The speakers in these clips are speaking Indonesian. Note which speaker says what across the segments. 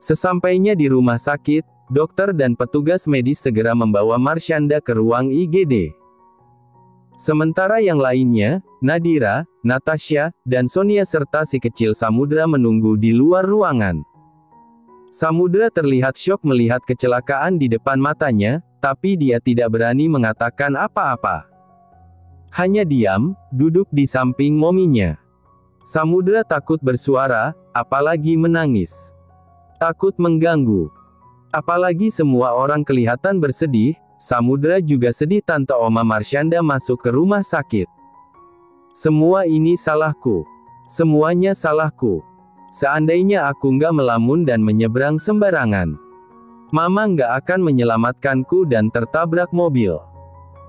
Speaker 1: Sesampainya di rumah sakit, dokter dan petugas medis segera membawa Marsyanda ke ruang IGD. Sementara yang lainnya, Nadira, Natasha, dan Sonia serta si kecil Samudra menunggu di luar ruangan. Samudra terlihat syok melihat kecelakaan di depan matanya, tapi dia tidak berani mengatakan apa-apa. Hanya diam, duduk di samping mominya. Samudra takut bersuara, apalagi menangis. Takut mengganggu. Apalagi semua orang kelihatan bersedih, Samudra juga sedih. Tante Oma Marsyanda masuk ke rumah sakit. Semua ini salahku. Semuanya salahku. Seandainya aku nggak melamun dan menyeberang sembarangan, Mama nggak akan menyelamatkanku dan tertabrak mobil.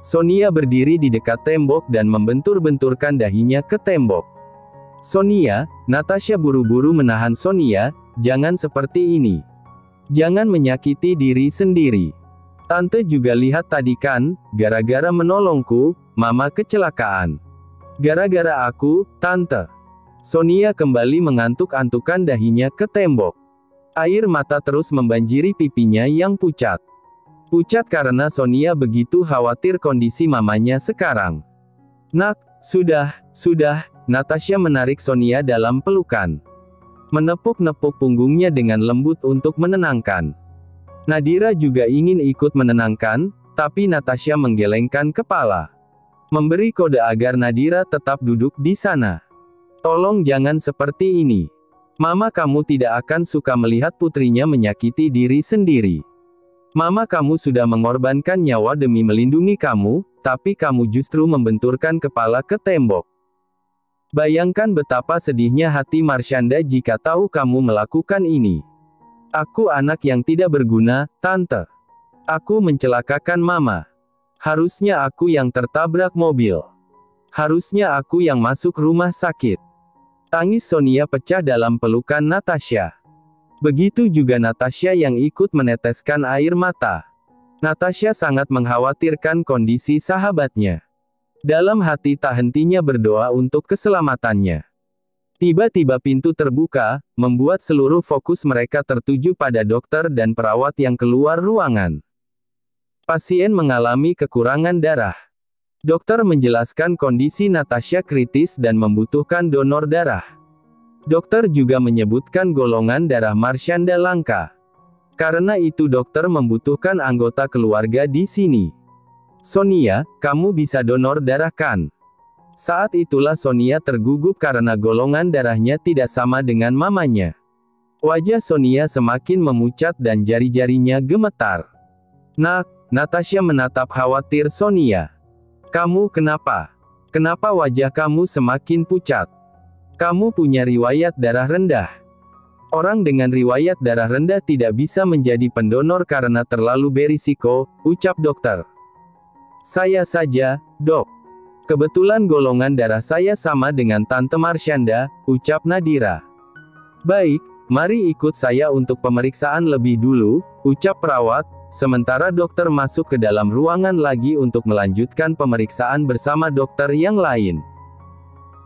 Speaker 1: Sonia berdiri di dekat tembok dan membentur-benturkan dahinya ke tembok. Sonia, Natasha buru-buru menahan Sonia, jangan seperti ini. Jangan menyakiti diri sendiri. Tante juga lihat tadi kan, gara-gara menolongku, Mama kecelakaan. Gara-gara aku, Tante. Sonia kembali mengantuk-antukan dahinya ke tembok. Air mata terus membanjiri pipinya yang pucat. Pucat karena Sonia begitu khawatir kondisi mamanya sekarang. Nak, sudah, Natasha menarik Sonia dalam pelukan. Menepuk-nepuk punggungnya dengan lembut untuk menenangkan. Nadira juga ingin ikut menenangkan, tapi Natasha menggelengkan kepala. Memberi kode agar Nadira tetap duduk di sana. Tolong jangan seperti ini. Mama kamu tidak akan suka melihat putrinya menyakiti diri sendiri. Mama kamu sudah mengorbankan nyawa demi melindungi kamu, tapi kamu justru membenturkan kepala ke tembok. Bayangkan betapa sedihnya hati Marsyanda jika tahu kamu melakukan ini. Aku anak yang tidak berguna, Tante. Aku mencelakakan Mama. Harusnya aku yang tertabrak mobil. Harusnya aku yang masuk rumah sakit. Tangis Sonia pecah dalam pelukan Natasha. Begitu juga Natasha yang ikut meneteskan air mata. Natasha sangat mengkhawatirkan kondisi sahabatnya. Dalam hati tak hentinya berdoa untuk keselamatannya. Tiba-tiba pintu terbuka, membuat seluruh fokus mereka tertuju pada dokter dan perawat yang keluar ruangan. Pasien mengalami kekurangan darah. Dokter menjelaskan kondisi Natasha kritis dan membutuhkan donor darah. Dokter juga menyebutkan golongan darah Marsyanda langka. Karena itu dokter membutuhkan anggota keluarga di sini. Sonia, kamu bisa donor darah kan? Saat itulah Sonia tergugup karena golongan darahnya tidak sama dengan mamanya. Wajah Sonia semakin memucat dan jari-jarinya gemetar. Nak, Natasha menatap khawatir Sonia. Kamu kenapa? Kenapa wajah kamu semakin pucat? Kamu punya riwayat darah rendah. Orang dengan riwayat darah rendah tidak bisa menjadi pendonor karena terlalu berisiko, ucap dokter. Saya saja, Dok. Kebetulan golongan darah saya sama dengan Tante Marsyanda, ucap Nadira. Baik, mari ikut saya untuk pemeriksaan lebih dulu, ucap perawat, sementara dokter masuk ke dalam ruangan lagi untuk melanjutkan pemeriksaan bersama dokter yang lain.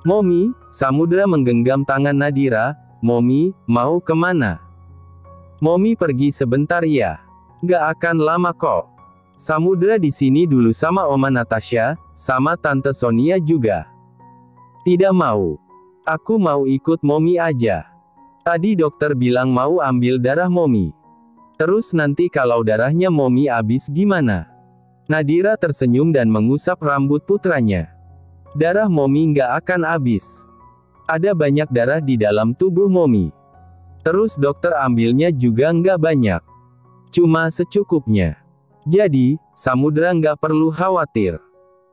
Speaker 1: Momi, Samudra menggenggam tangan Nadira. Momi, mau kemana? Momi pergi sebentar ya. Gak akan lama kok. Samudra di sini dulu sama Oma Natasha, sama Tante Sonia juga. Tidak mau. Aku mau ikut Momi aja. Tadi dokter bilang mau ambil darah Momi. Terus nanti kalau darahnya Momi habis gimana? Nadira tersenyum dan mengusap rambut putranya. Darah Momi nggak akan habis. Ada banyak darah di dalam tubuh Momi. Terus dokter ambilnya juga nggak banyak. Cuma secukupnya. Jadi, Samudra nggak perlu khawatir.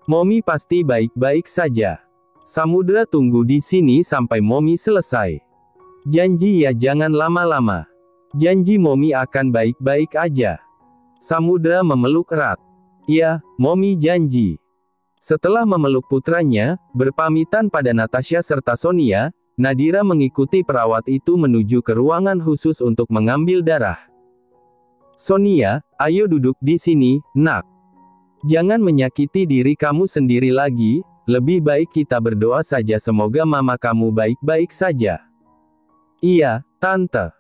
Speaker 1: Momi pasti baik-baik saja. Samudra tunggu di sini sampai Momi selesai. Janji ya jangan lama-lama. Janji Momi akan baik-baik aja. Samudra memeluk erat. Ya, Momi janji. Setelah memeluk putranya, berpamitan pada Natasha serta Sonia, Nadira mengikuti perawat itu menuju ke ruangan khusus untuk mengambil darah. Sonia, ayo duduk di sini, nak. Jangan menyakiti diri kamu sendiri lagi, lebih baik kita berdoa saja semoga mama kamu baik-baik saja. Iya, Tante.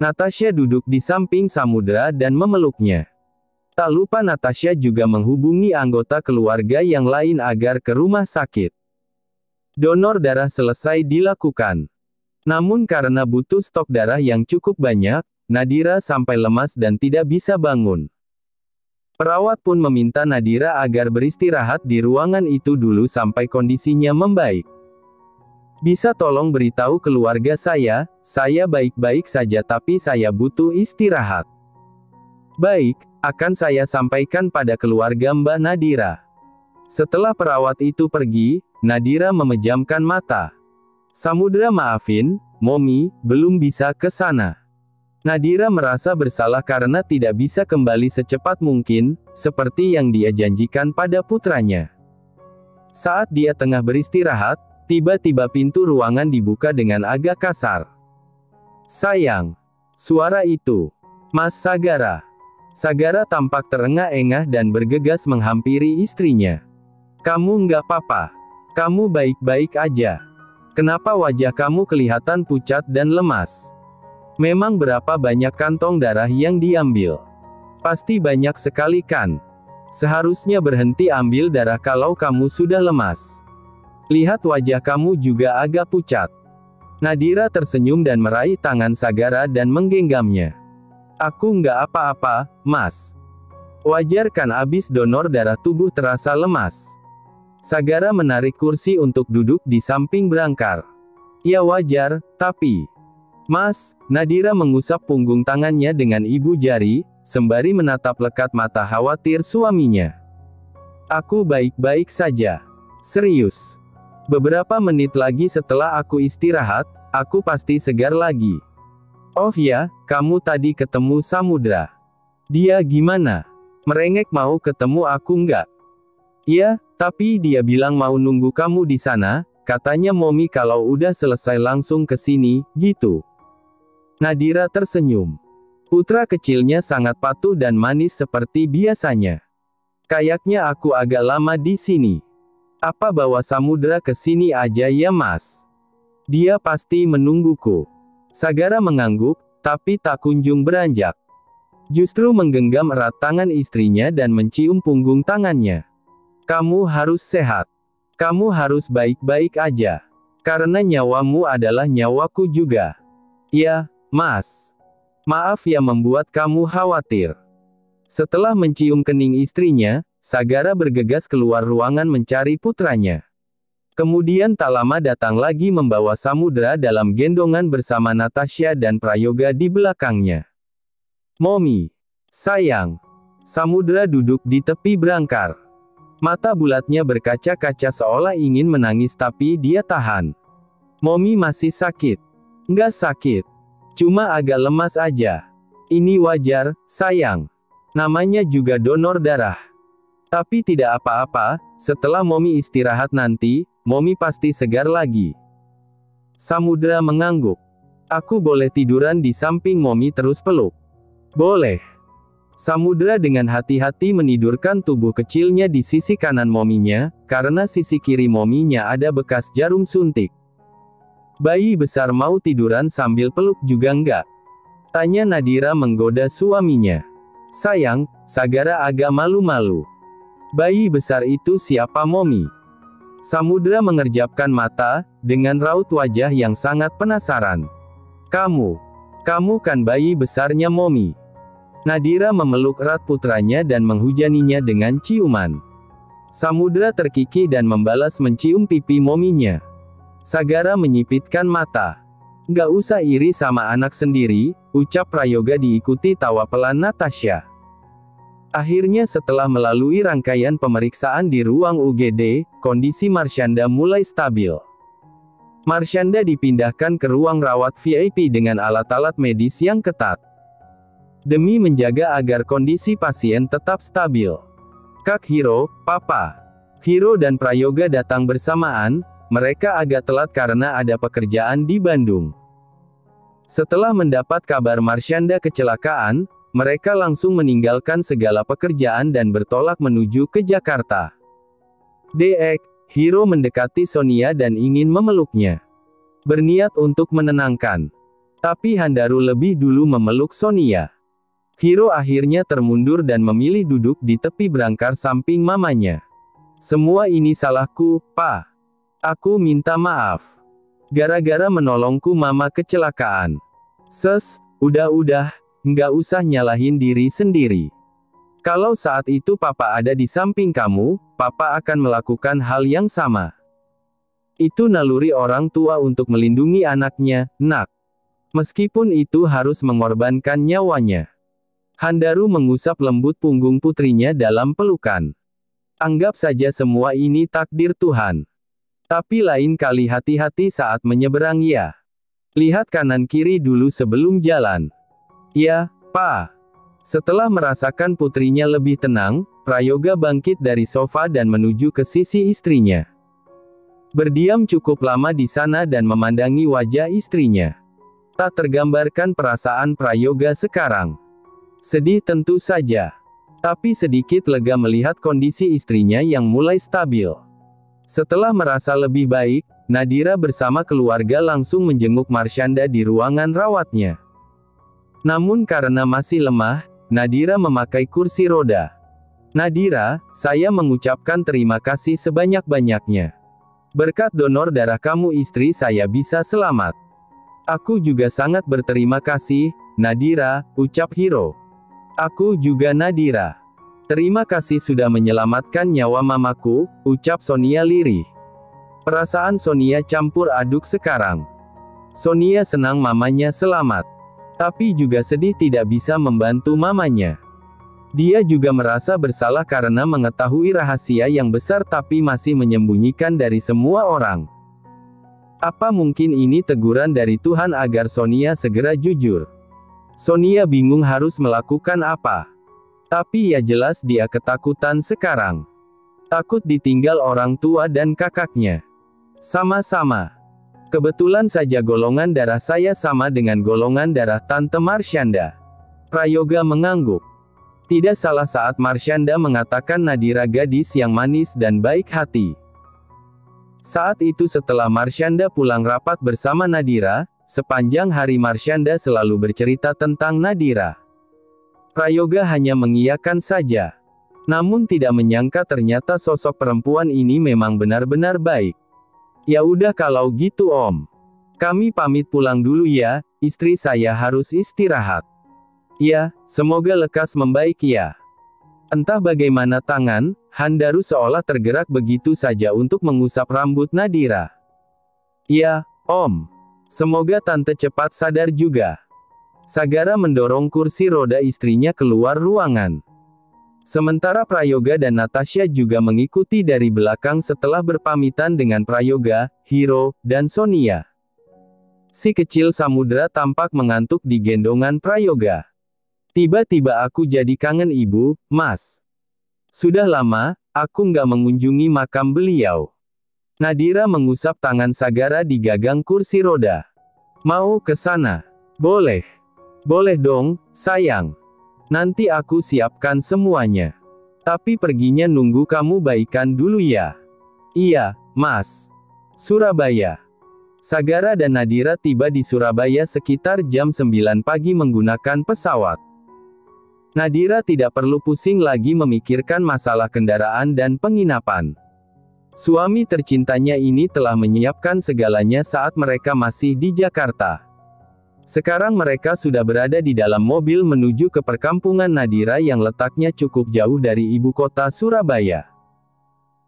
Speaker 1: Natasha duduk di samping Samudra dan memeluknya. Tak lupa Natasha juga menghubungi anggota keluarga yang lain agar ke rumah sakit. Donor darah selesai dilakukan. Namun karena butuh stok darah yang cukup banyak, Nadira sampai lemas dan tidak bisa bangun. Perawat pun meminta Nadira agar beristirahat di ruangan itu dulu sampai kondisinya membaik. Bisa tolong beritahu keluarga saya baik-baik saja tapi saya butuh istirahat. Baik, akan saya sampaikan pada keluarga Mbak Nadira. Setelah perawat itu pergi, Nadira memejamkan mata. Samudra maafin, Momi, belum bisa ke sana. Nadira merasa bersalah karena tidak bisa kembali secepat mungkin, seperti yang dia janjikan pada putranya. Saat dia tengah beristirahat, tiba-tiba pintu ruangan dibuka dengan agak kasar. Sayang. Suara itu. Mas Sagara. Sagara tampak terengah-engah dan bergegas menghampiri istrinya. Kamu nggak apa-apa. Kamu baik-baik aja. Kenapa wajah kamu kelihatan pucat dan lemas? Memang berapa banyak kantong darah yang diambil? Pasti banyak sekali kan? Seharusnya berhenti ambil darah kalau kamu sudah lemas. Lihat wajah kamu juga agak pucat. Nadira tersenyum dan meraih tangan Sagara dan menggenggamnya. Aku nggak apa-apa, Mas. Wajar kan abis donor darah tubuh terasa lemas. Sagara menarik kursi untuk duduk di samping berangkar. Ya wajar, tapi... Mas, Nadira mengusap punggung tangannya dengan ibu jari, sembari menatap lekat mata khawatir suaminya. Aku baik-baik saja. Serius. Beberapa menit lagi setelah aku istirahat, aku pasti segar lagi. Oh ya, kamu tadi ketemu Samudra. Dia gimana? Merengek mau ketemu aku nggak? Iya, tapi dia bilang mau nunggu kamu di sana, katanya Momi kalau udah selesai langsung ke sini, gitu. Nadira tersenyum. Putra kecilnya sangat patuh dan manis seperti biasanya. Kayaknya aku agak lama di sini. Apa bawa Samudra ke sini aja ya Mas? Dia pasti menungguku. Sagara mengangguk, tapi tak kunjung beranjak. Justru menggenggam erat tangan istrinya dan mencium punggung tangannya. Kamu harus sehat. Kamu harus baik-baik aja. Karena nyawamu adalah nyawaku juga. Ya, Mas. Maaf ya membuat kamu khawatir. Setelah mencium kening istrinya, Sagara bergegas keluar ruangan mencari putranya. Kemudian tak lama datang lagi membawa Samudra dalam gendongan bersama Natasha dan Prayoga di belakangnya. Momi. Sayang. Samudra duduk di tepi berangkar. Mata bulatnya berkaca-kaca seolah ingin menangis tapi dia tahan. Momi masih sakit. Nggak sakit. Cuma agak lemas aja. Ini wajar, sayang. Namanya juga donor darah. Tapi tidak apa-apa, setelah Momi istirahat nanti, Momi pasti segar lagi. Samudra mengangguk. Aku boleh tiduran di samping Momi terus peluk? Boleh. Samudra dengan hati-hati menidurkan tubuh kecilnya di sisi kanan Mominya, karena sisi kiri Mominya ada bekas jarum suntik. Bayi besar mau tiduran sambil peluk juga enggak? Tanya Nadira menggoda suaminya. Sayang, Sagara agak malu-malu. Bayi besar itu siapa Momi? Samudra mengerjapkan mata, dengan raut wajah yang sangat penasaran. Kamu kan bayi besarnya Momi. Nadira memeluk erat putranya dan menghujaninya dengan ciuman. Samudra terkikih dan membalas mencium pipi Mominya. Sagara menyipitkan mata. Nggak usah iri sama anak sendiri, ucap Prayoga diikuti tawa pelan Natasha. Akhirnya setelah melalui rangkaian pemeriksaan di ruang UGD, kondisi Marsyanda mulai stabil. Marsyanda dipindahkan ke ruang rawat VIP dengan alat-alat medis yang ketat. Demi menjaga agar kondisi pasien tetap stabil. Kak Hiro, Papa. Hiro dan Prayoga datang bersamaan. Mereka agak telat karena ada pekerjaan di Bandung. Setelah mendapat kabar Marsyanda kecelakaan, mereka langsung meninggalkan segala pekerjaan dan bertolak menuju ke Jakarta. Dek, Hiro mendekati Sonia dan ingin memeluknya. Berniat untuk menenangkan. Tapi Handaru lebih dulu memeluk Sonia. Hiro akhirnya termundur dan memilih duduk di tepi berangkar samping mamanya. Semua ini salahku, Pa. Aku minta maaf. Gara-gara menolongku mama kecelakaan. Udah, nggak usah nyalahin diri sendiri. Kalau saat itu papa ada di samping kamu, papa akan melakukan hal yang sama. Itu naluri orang tua untuk melindungi anaknya, nak. Meskipun itu harus mengorbankan nyawanya. Handaru mengusap lembut punggung putrinya dalam pelukan. Anggap saja semua ini takdir Tuhan. Tapi lain kali hati-hati saat menyeberang ya. Lihat kanan kiri dulu sebelum jalan. Ya, Pa. Setelah merasakan putrinya lebih tenang, Prayoga bangkit dari sofa dan menuju ke sisi istrinya. Berdiam cukup lama di sana dan memandangi wajah istrinya. Tak tergambarkan perasaan Prayoga sekarang. Sedih tentu saja. Tapi sedikit lega melihat kondisi istrinya yang mulai stabil. Setelah merasa lebih baik, Nadira bersama keluarga langsung menjenguk Marshanda di ruangan rawatnya. Namun karena masih lemah, Nadira memakai kursi roda. Nadira, saya mengucapkan terima kasih sebanyak-banyaknya. Berkat donor darah kamu istri saya bisa selamat. Aku juga sangat berterima kasih, Nadira, ucap Hiro. Aku juga Nadira. Terima kasih sudah menyelamatkan nyawa mamaku, ucap Sonia lirih. Perasaan Sonia campur aduk sekarang. Sonia senang mamanya selamat. Tapi juga sedih tidak bisa membantu mamanya. Dia juga merasa bersalah karena mengetahui rahasia yang besar tapi masih menyembunyikan dari semua orang. Apa mungkin ini teguran dari Tuhan agar Sonia segera jujur? Sonia bingung harus melakukan apa. Tapi ya jelas dia ketakutan sekarang. Takut ditinggal orang tua dan kakaknya. Sama-sama. Kebetulan saja golongan darah saya sama dengan golongan darah Tante Marshanda. Prayoga mengangguk. Tidak salah saat Marshanda mengatakan Nadira gadis yang manis dan baik hati. Saat itu setelah Marshanda pulang rapat bersama Nadira, sepanjang hari Marshanda selalu bercerita tentang Nadira. Prayoga hanya mengiyakan saja. Namun tidak menyangka ternyata sosok perempuan ini memang benar-benar baik. Ya udah kalau gitu Om. Kami pamit pulang dulu ya, istri saya harus istirahat. Ya, semoga lekas membaik ya. Entah bagaimana tangan, Handaru seolah tergerak begitu saja untuk mengusap rambut Nadira. Ya, Om. Semoga tante cepat sadar juga. Sagara mendorong kursi roda istrinya keluar ruangan. Sementara Prayoga dan Natasha juga mengikuti dari belakang setelah berpamitan dengan Prayoga, Hiro, dan Sonia. Si kecil Samudra tampak mengantuk di gendongan Prayoga. Tiba-tiba aku jadi kangen ibu, Mas. Sudah lama, aku nggak mengunjungi makam beliau. Nadira mengusap tangan Sagara di gagang kursi roda. Mau ke sana? Boleh. Boleh dong, sayang. Nanti aku siapkan semuanya. Tapi perginya nunggu kamu baikan dulu ya. Iya, Mas. Surabaya. Sagara dan Nadira tiba di Surabaya sekitar jam 9 pagi menggunakan pesawat. Nadira tidak perlu pusing lagi memikirkan masalah kendaraan dan penginapan. Suami tercintanya ini telah menyiapkan segalanya saat mereka masih di Jakarta. Sekarang mereka sudah berada di dalam mobil menuju ke perkampungan Nadira yang letaknya cukup jauh dari ibu kota Surabaya.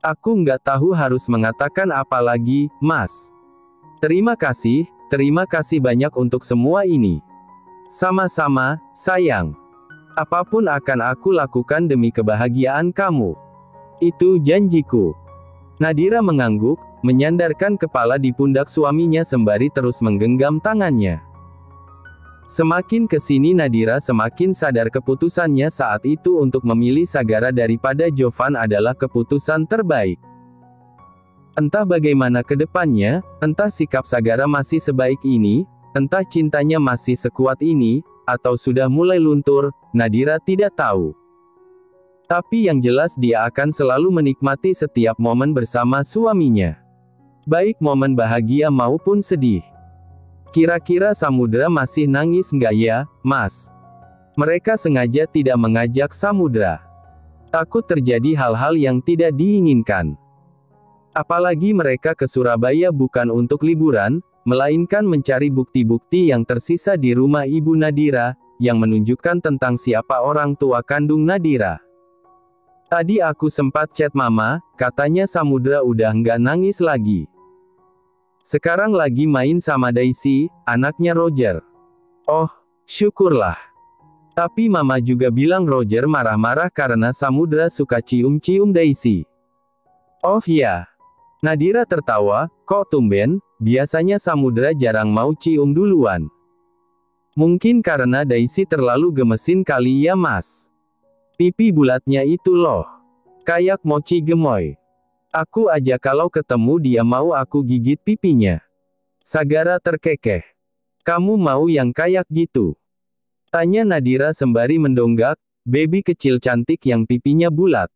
Speaker 1: Aku nggak tahu harus mengatakan apa lagi, Mas. Terima kasih banyak untuk semua ini. Sama-sama, sayang. Apapun akan aku lakukan demi kebahagiaan kamu. Itu janjiku. Nadira mengangguk, menyandarkan kepala di pundak suaminya sembari terus menggenggam tangannya. Semakin kesini Nadira semakin sadar keputusannya saat itu untuk memilih Sagara daripada Jovan adalah keputusan terbaik. Entah bagaimana ke depannya, entah sikap Sagara masih sebaik ini, entah cintanya masih sekuat ini, atau sudah mulai luntur, Nadira tidak tahu. Tapi yang jelas dia akan selalu menikmati setiap momen bersama suaminya. Baik momen bahagia maupun sedih. Kira-kira Samudra masih nangis nggak ya, Mas? Mereka sengaja tidak mengajak Samudra. Takut terjadi hal-hal yang tidak diinginkan. Apalagi mereka ke Surabaya bukan untuk liburan, melainkan mencari bukti-bukti yang tersisa di rumah Ibu Nadira, yang menunjukkan tentang siapa orang tua kandung Nadira. Tadi aku sempat chat Mama, katanya Samudra udah nggak nangis lagi. Sekarang lagi main sama Daisy, anaknya Roger. Oh, syukurlah. Tapi Mama juga bilang Roger marah-marah karena Samudra suka cium-cium Daisy. Oh ya. Nadira tertawa, kok tumben, biasanya Samudra jarang mau cium duluan. Mungkin karena Daisy terlalu gemesin kali ya Mas. Pipi bulatnya itu loh. Kayak mochi gemoy. Aku aja kalau ketemu dia mau aku gigit pipinya. Sagara terkekeh. Kamu mau yang kayak gitu? Tanya Nadira sembari mendonggak, baby kecil cantik yang pipinya bulat.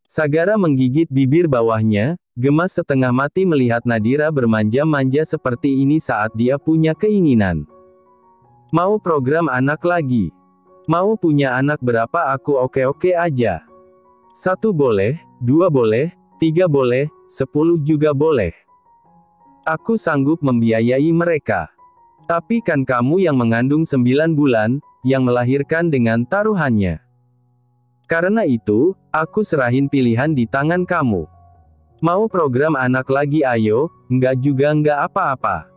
Speaker 1: Sagara menggigit bibir bawahnya, gemas setengah mati melihat Nadira bermanja-manja seperti ini saat dia punya keinginan. Mau program anak lagi? Mau punya anak berapa aku oke-oke aja. 1 boleh, 2 boleh, 3 boleh, 10 juga boleh. Aku sanggup membiayai mereka. Tapi kan kamu yang mengandung 9 bulan, yang melahirkan dengan taruhannya. Karena itu, aku serahin pilihan di tangan kamu. Mau program anak lagi ayo, enggak juga enggak apa-apa.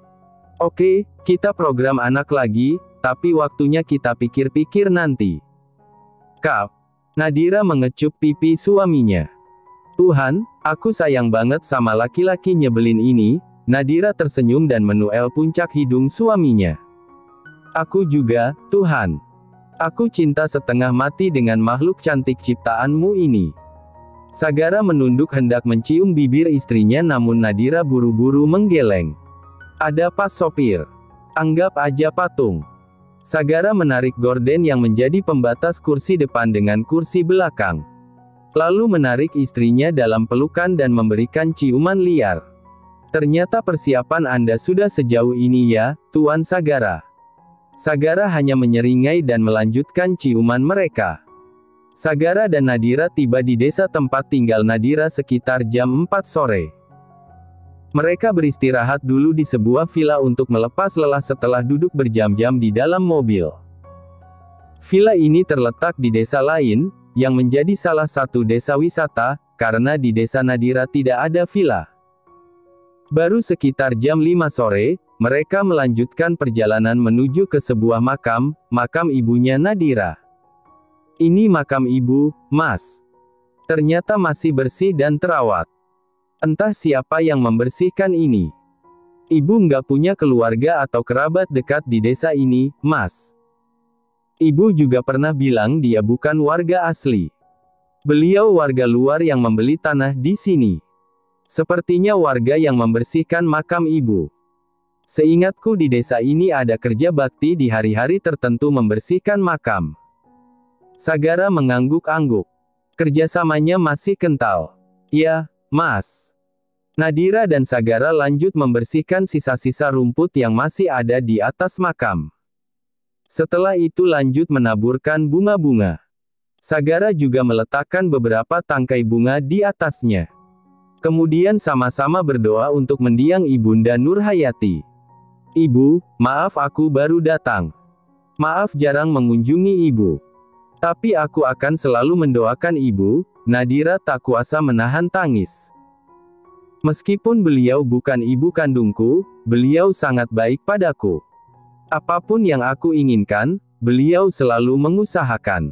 Speaker 1: Oke, kita program anak lagi, tapi waktunya kita pikir-pikir nanti. Kap. Nadira mengecup pipi suaminya. Tuhan, aku sayang banget sama laki-laki nyebelin ini. Nadira tersenyum dan menuel puncak hidung suaminya. Aku juga, Tuhan. Aku cinta setengah mati dengan makhluk cantik ciptaanmu ini. Sagara menunduk hendak mencium bibir istrinya namun Nadira buru-buru menggeleng. Ada pas sopir. Anggap aja patung. Sagara menarik gorden yang menjadi pembatas kursi depan dengan kursi belakang. Lalu menarik istrinya dalam pelukan dan memberikan ciuman liar. Ternyata persiapan Anda sudah sejauh ini ya, Tuan Sagara. Sagara hanya menyeringai dan melanjutkan ciuman mereka. Sagara dan Nadira tiba di desa tempat tinggal Nadira sekitar jam 4 sore. Mereka beristirahat dulu di sebuah villa untuk melepas lelah setelah duduk berjam-jam di dalam mobil. Villa ini terletak di desa lain, yang menjadi salah satu desa wisata, karena di desa Nadira tidak ada villa. Baru sekitar jam 5 sore, mereka melanjutkan perjalanan menuju ke sebuah makam ibunya Nadira. Ini makam ibu, Mas. Ternyata masih bersih dan terawat. Entah siapa yang membersihkan ini. Ibu nggak punya keluarga atau kerabat dekat di desa ini, Mas. Ibu juga pernah bilang dia bukan warga asli. Beliau warga luar yang membeli tanah di sini. Sepertinya warga yang membersihkan makam ibu. Seingatku di desa ini ada kerja bakti di hari-hari tertentu membersihkan makam. Sagara mengangguk-angguk. Kerjasamanya masih kental. Ya, Mas. Nadira dan Sagara lanjut membersihkan sisa-sisa rumput yang masih ada di atas makam. Setelah itu lanjut menaburkan bunga-bunga. Sagara juga meletakkan beberapa tangkai bunga di atasnya. Kemudian sama-sama berdoa untuk mendiang Ibunda Nurhayati. Ibu, maaf aku baru datang. Maaf jarang mengunjungi ibu. Tapi aku akan selalu mendoakan ibu. Nadira tak kuasa menahan tangis. Meskipun beliau bukan ibu kandungku, beliau sangat baik padaku. Apapun yang aku inginkan, beliau selalu mengusahakan.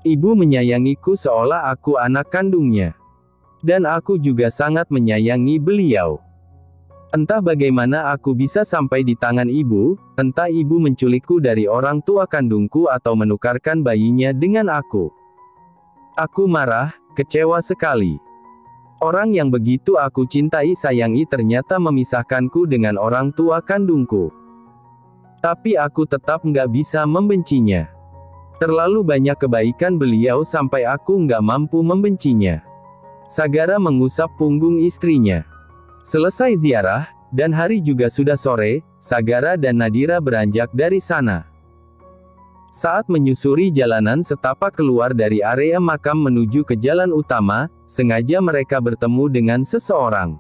Speaker 1: Ibu menyayangiku seolah aku anak kandungnya. Dan aku juga sangat menyayangi beliau. Entah bagaimana aku bisa sampai di tangan ibu, entah ibu menculikku dari orang tua kandungku atau menukarkan bayinya dengan aku. Aku marah, kecewa sekali. Orang yang begitu aku cintai sayangi ternyata memisahkanku dengan orang tua kandungku. Tapi aku tetap nggak bisa membencinya. Terlalu banyak kebaikan beliau sampai aku nggak mampu membencinya. Sagara mengusap punggung istrinya. Selesai ziarah, dan hari juga sudah sore, Sagara dan Nadira beranjak dari sana. Saat menyusuri jalanan setapak keluar dari area makam menuju ke jalan utama, sengaja mereka bertemu dengan seseorang.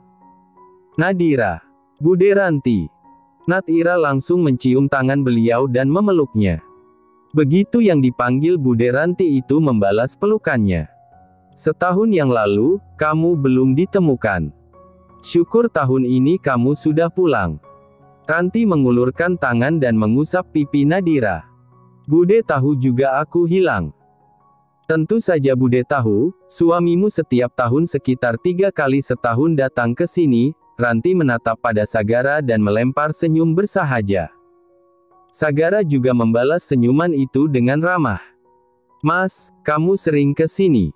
Speaker 1: Nadira. Bude Ranti. Nadira langsung mencium tangan beliau dan memeluknya. Begitu yang dipanggil Bude Ranti itu membalas pelukannya. Setahun yang lalu, kamu belum ditemukan. Syukur tahun ini kamu sudah pulang. Ranti mengulurkan tangan dan mengusap pipi Nadira. Bude tahu juga aku hilang. Tentu saja Bude tahu, suamimu setiap tahun sekitar 3 kali setahun datang ke sini. Ranti menatap pada Sagara dan melempar senyum bersahaja. Sagara juga membalas senyuman itu dengan ramah. Mas, kamu sering ke sini.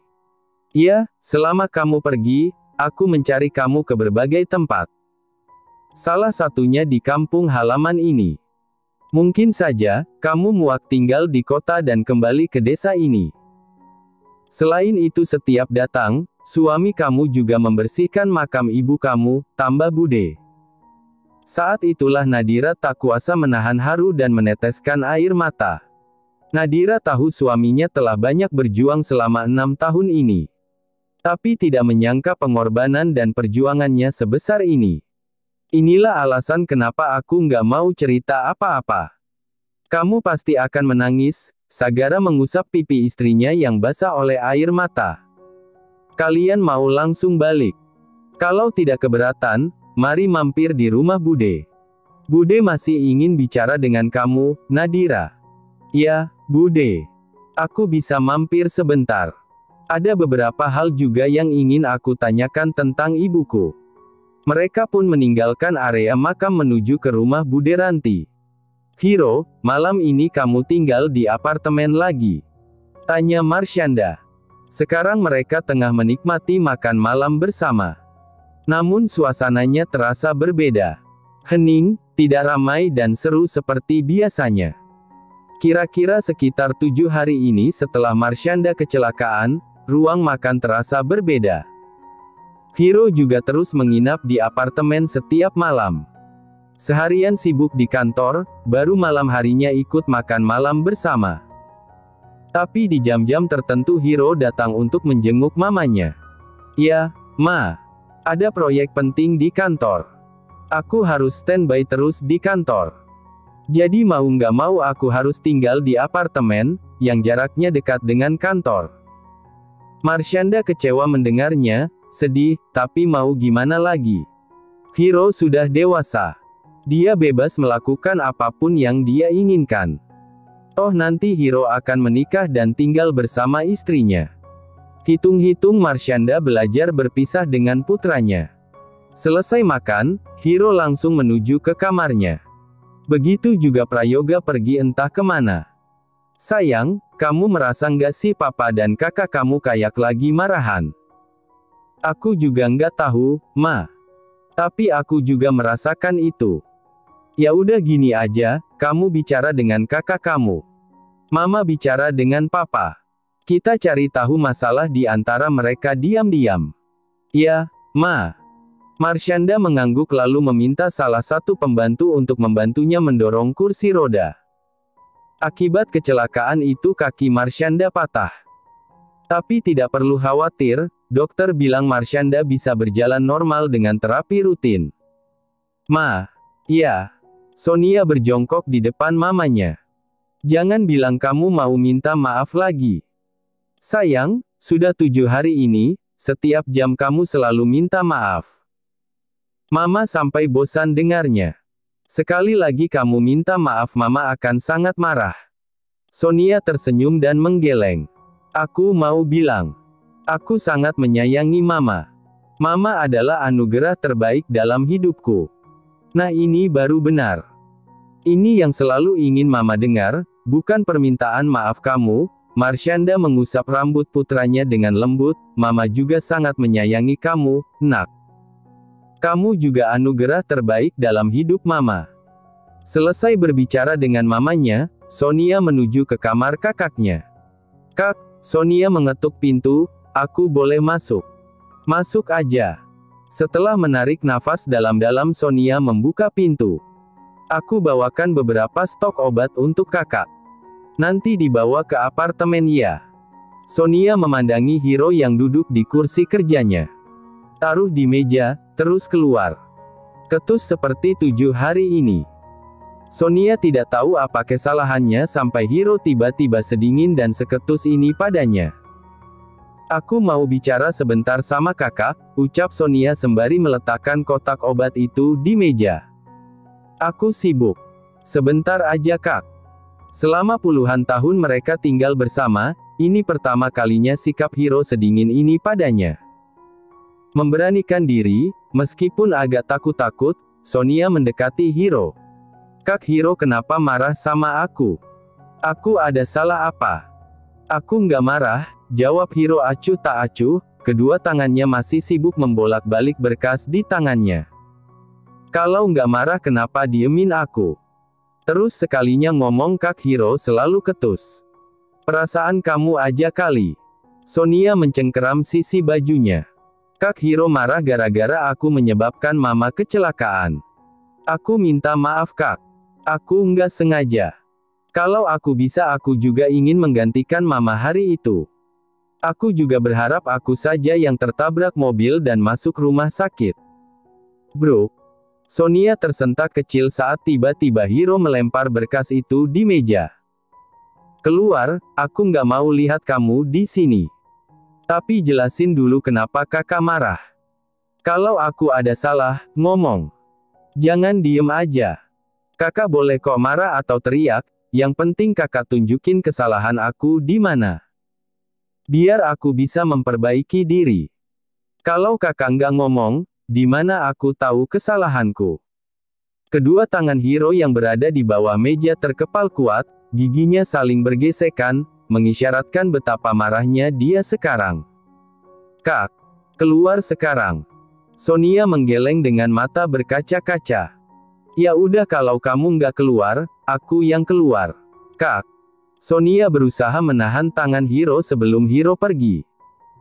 Speaker 1: Iya, selama kamu pergi, aku mencari kamu ke berbagai tempat. Salah satunya di kampung halaman ini. Mungkin saja, kamu muak tinggal di kota dan kembali ke desa ini. Selain itu setiap datang, suami kamu juga membersihkan makam ibu kamu, tambah Bude. Saat itulah Nadira tak kuasa menahan haru dan meneteskan air mata. Nadira tahu suaminya telah banyak berjuang selama 6 tahun ini. Tapi tidak menyangka pengorbanan dan perjuangannya sebesar ini. Inilah alasan kenapa aku nggak mau cerita apa-apa. Kamu pasti akan menangis. Sagara mengusap pipi istrinya yang basah oleh air mata. Kalian mau langsung balik? Kalau tidak keberatan, mari mampir di rumah Bude. Bude masih ingin bicara dengan kamu, Nadira. Ya, Bude. Aku bisa mampir sebentar. Ada beberapa hal juga yang ingin aku tanyakan tentang ibuku. Mereka pun meninggalkan area makam menuju ke rumah Bude Ranti. Hiro, malam ini kamu tinggal di apartemen lagi? Tanya Marsyanda. Sekarang mereka tengah menikmati makan malam bersama. Namun suasananya terasa berbeda. Hening, tidak ramai dan seru seperti biasanya. Kira-kira sekitar 7 hari ini setelah Marsyanda kecelakaan, ruang makan terasa berbeda. Hiro juga terus menginap di apartemen setiap malam. Seharian sibuk di kantor, baru malam harinya ikut makan malam bersama. Tapi di jam-jam tertentu Hiro datang untuk menjenguk mamanya. Ya, Ma. Ada proyek penting di kantor. Aku harus standby terus di kantor. Jadi mau nggak mau aku harus tinggal di apartemen, yang jaraknya dekat dengan kantor. Marsyanda kecewa mendengarnya, sedih, tapi mau gimana lagi. Hiro sudah dewasa. Dia bebas melakukan apapun yang dia inginkan. Toh nanti Hiro akan menikah dan tinggal bersama istrinya. Hitung-hitung Marsyanda belajar berpisah dengan putranya. Selesai makan, Hiro langsung menuju ke kamarnya. Begitu juga Prayoga pergi entah kemana. Sayang, kamu merasa nggak sih papa dan kakak kamu kayak lagi marahan? Aku juga nggak tahu, Ma. Tapi aku juga merasakan itu. Ya udah gini aja, kamu bicara dengan kakak kamu. Mama bicara dengan papa. Kita cari tahu masalah di antara mereka diam-diam. Ya, Ma. Marsyanda mengangguk lalu meminta salah satu pembantu untuk membantunya mendorong kursi roda. Akibat kecelakaan itu kaki Marsyanda patah. Tapi tidak perlu khawatir, dokter bilang Marsyanda bisa berjalan normal dengan terapi rutin. Ma. Ya. Sonia berjongkok di depan mamanya. Jangan bilang kamu mau minta maaf lagi. Sayang, sudah 7 hari ini, setiap jam kamu selalu minta maaf. Mama sampai bosan dengarnya. Sekali lagi kamu minta maaf mama akan sangat marah. Sonia tersenyum dan menggeleng. Aku mau bilang. Aku sangat menyayangi mama. Mama adalah anugerah terbaik dalam hidupku. Nah ini baru benar. Ini yang selalu ingin mama dengar, bukan permintaan maaf kamu. Marsyanda mengusap rambut putranya dengan lembut, mama juga sangat menyayangi kamu, nak. Kamu juga anugerah terbaik dalam hidup mama. Selesai berbicara dengan mamanya, Sonia menuju ke kamar kakaknya. Kak, Sonia mengetuk pintu, aku boleh masuk? Masuk aja. Setelah menarik nafas dalam-dalam, Sonia membuka pintu. Aku bawakan beberapa stok obat untuk kakak. Nanti dibawa ke apartemen ya. Sonia memandangi Hiro yang duduk di kursi kerjanya. Taruh di meja, terus keluar. Ketus seperti 7 hari ini. Sonia tidak tahu apa kesalahannya sampai Hiro tiba-tiba sedingin dan seketus ini padanya. Aku mau bicara sebentar sama kakak, ucap Sonia sembari meletakkan kotak obat itu di meja. Aku sibuk. Sebentar aja kak. Selama puluhan tahun mereka tinggal bersama, ini pertama kalinya sikap Hiro sedingin ini padanya. Memberanikan diri, meskipun agak takut-takut, Sonia mendekati Hiro. Kak Hiro, kenapa marah sama aku? Aku ada salah apa? Aku nggak marah, jawab Hiro acuh tak acuh, kedua tangannya masih sibuk membolak-balik berkas di tangannya. Kalau nggak marah kenapa diemin aku? Terus sekalinya ngomong Kak Hiro selalu ketus. Perasaan kamu aja kali. Sonia mencengkeram sisi bajunya. Kak Hiro marah gara-gara aku menyebabkan mama kecelakaan. Aku minta maaf kak. Aku nggak sengaja. Kalau aku bisa aku juga ingin menggantikan mama hari itu. Aku juga berharap aku saja yang tertabrak mobil dan masuk rumah sakit. Bro. Sonia tersentak kecil saat tiba-tiba Hiro melempar berkas itu di meja. Keluar, aku nggak mau lihat kamu di sini. Tapi jelasin dulu kenapa kakak marah. Kalau aku ada salah, ngomong. Jangan diem aja. Kakak boleh kok marah atau teriak, yang penting kakak tunjukin kesalahan aku di mana. Biar aku bisa memperbaiki diri. Kalau kakak nggak ngomong, di mana aku tahu kesalahanku? Kedua tangan Hiro yang berada di bawah meja terkepal kuat, giginya saling bergesekan, mengisyaratkan betapa marahnya dia sekarang. Kak, keluar sekarang. Sonia menggeleng dengan mata berkaca-kaca. Ya udah kalau kamu nggak keluar, aku yang keluar. Kak. Sonia berusaha menahan tangan Hiro sebelum Hiro pergi.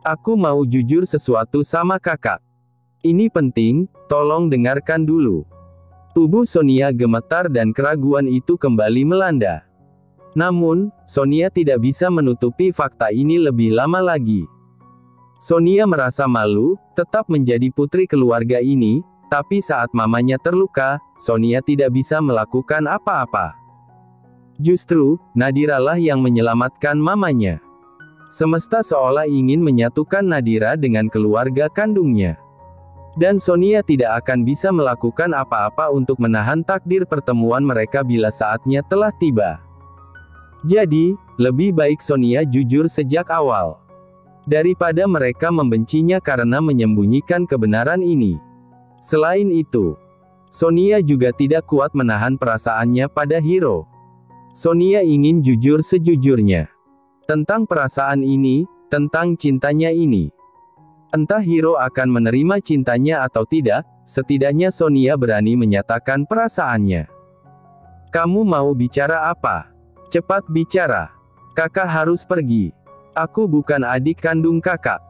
Speaker 1: Aku mau jujur sesuatu sama kakak. Ini penting, tolong dengarkan dulu. Tubuh Sonia gemetar dan keraguan itu kembali melanda. Namun, Sonia tidak bisa menutupi fakta ini lebih lama lagi. Sonia merasa malu, tetap menjadi putri keluarga ini, tapi saat mamanya terluka, Sonia tidak bisa melakukan apa-apa. Justru, Nadira lah yang menyelamatkan mamanya. Semesta seolah ingin menyatukan Nadira dengan keluarga kandungnya. Dan Sonia tidak akan bisa melakukan apa-apa untuk menahan takdir pertemuan mereka bila saatnya telah tiba. Jadi, lebih baik Sonia jujur sejak awal. Daripada mereka membencinya karena menyembunyikan kebenaran ini. Selain itu, Sonia juga tidak kuat menahan perasaannya pada Hiro. Sonia ingin jujur sejujurnya. Tentang perasaan ini, tentang cintanya ini. Entah Hiro akan menerima cintanya atau tidak, setidaknya Sonia berani menyatakan perasaannya. Kamu mau bicara apa? Cepat bicara. Kakak harus pergi. Aku bukan adik kandung kakak.